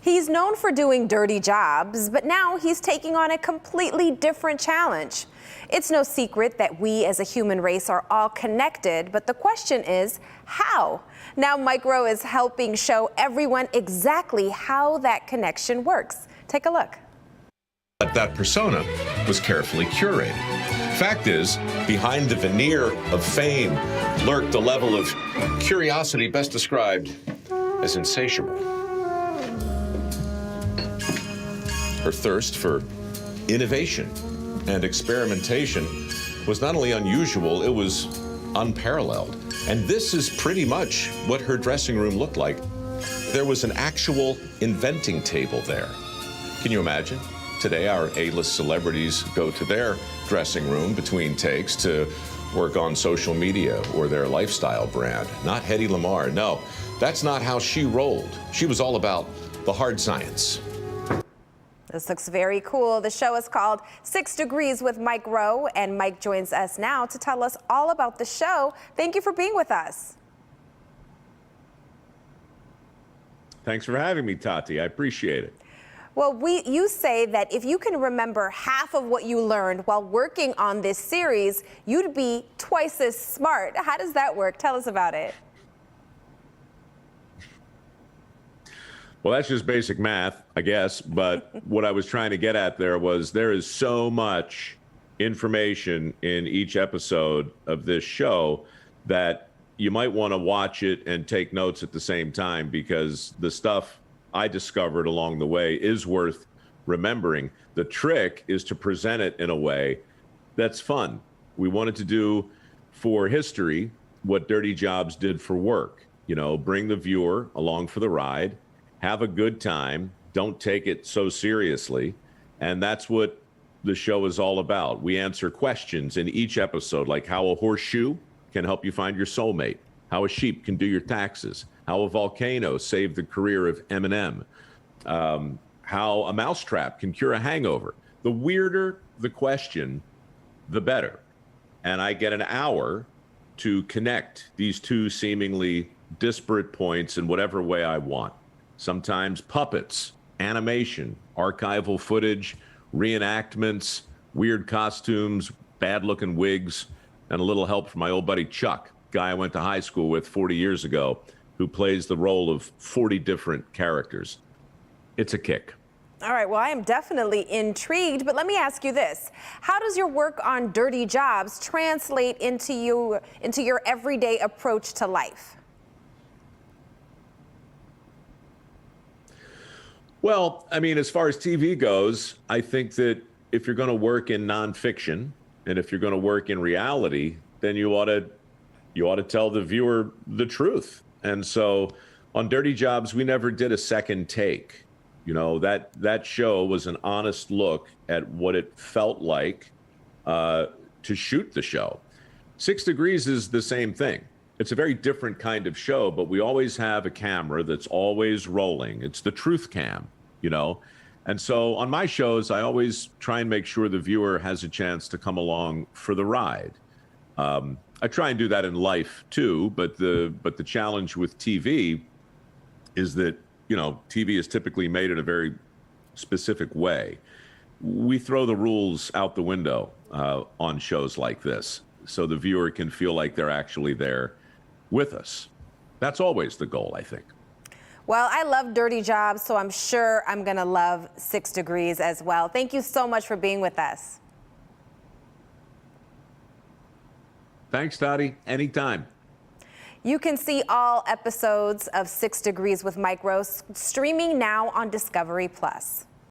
He's known for doing dirty jobs, but now he's taking on a completely different challenge. It's no secret that we as a human race are all connected, but the question is, how? Now Mike Rowe is helping show everyone exactly how that connection works. Take a look. But that persona was carefully curated. Fact is, behind the veneer of fame lurked a level of curiosity best described as insatiable. Her thirst for innovation and experimentation was not only unusual, it was unparalleled. And this is pretty much what her dressing room looked like. There was an actual inventing table there. Can you imagine? Today, our A-list celebrities go to their dressing room between takes to work on social media or their lifestyle brand. Not Hedy Lamarr. No, that's not how she rolled. She was all about the hard science. This looks very cool. The show is called 6 Degrees with Mike Rowe, and Mike joins us now to tell us all about the show. Thank you for being with us. Thanks for having me, Tati. I appreciate it. Well, you say that if you can remember half of what you learned while working on this series, you'd be twice as smart. How does that work? Tell us about it. Well, that's just basic math, I guess. But what I was trying to get at there was there is so much information in each episode of this show that you might want to watch it and take notes at the same time, because the stuff I discovered along the way is worth remembering. The trick is to present it in a way that's fun. We wanted to do for history what Dirty Jobs did for work. You know, bring the viewer along for the ride, have a good time, don't take it so seriously. And that's what the show is all about. We answer questions in each episode, like how a horseshoe can help you find your soulmate, how a sheep can do your taxes, how a volcano saved the career of Eminem, how a mousetrap can cure a hangover. The weirder the question, the better. And I get an hour to connect these two seemingly disparate points in whatever way I want. Sometimes puppets, animation, archival footage, reenactments, weird costumes, bad-looking wigs, and a little help from my old buddy Chuck, guy I went to high school with 40 years ago, who plays the role of 40 different characters. It's a kick. All right, well, I am definitely intrigued, but let me ask you this. How does your work on Dirty Jobs translate into your everyday approach to life? Well, I mean, as far as TV goes, I think that if you're going to work in nonfiction and if you're going to work in reality, then you ought to tell the viewer the truth. And so on Dirty Jobs, we never did a second take. You know, that show was an honest look at what it felt like to shoot the show. 6 Degrees is the same thing. It's a very different kind of show, but we always have a camera that's always rolling. It's the truth cam, you know. And so on my shows, I always try and make sure the viewer has a chance to come along for the ride. I try and do that in life too, but the challenge with TV is that, you know, TV is typically made in a very specific way. We throw the rules out the window on shows like this, so the viewer can feel like they're actually there with us. That's always the goal, I think. Well, I love Dirty Jobs, so I'm sure I'm going to love 6 Degrees as well. Thank you so much for being with us. Thanks, Tati. Anytime. You can see all episodes of 6 Degrees with Mike Rowe streaming now on Discovery Plus.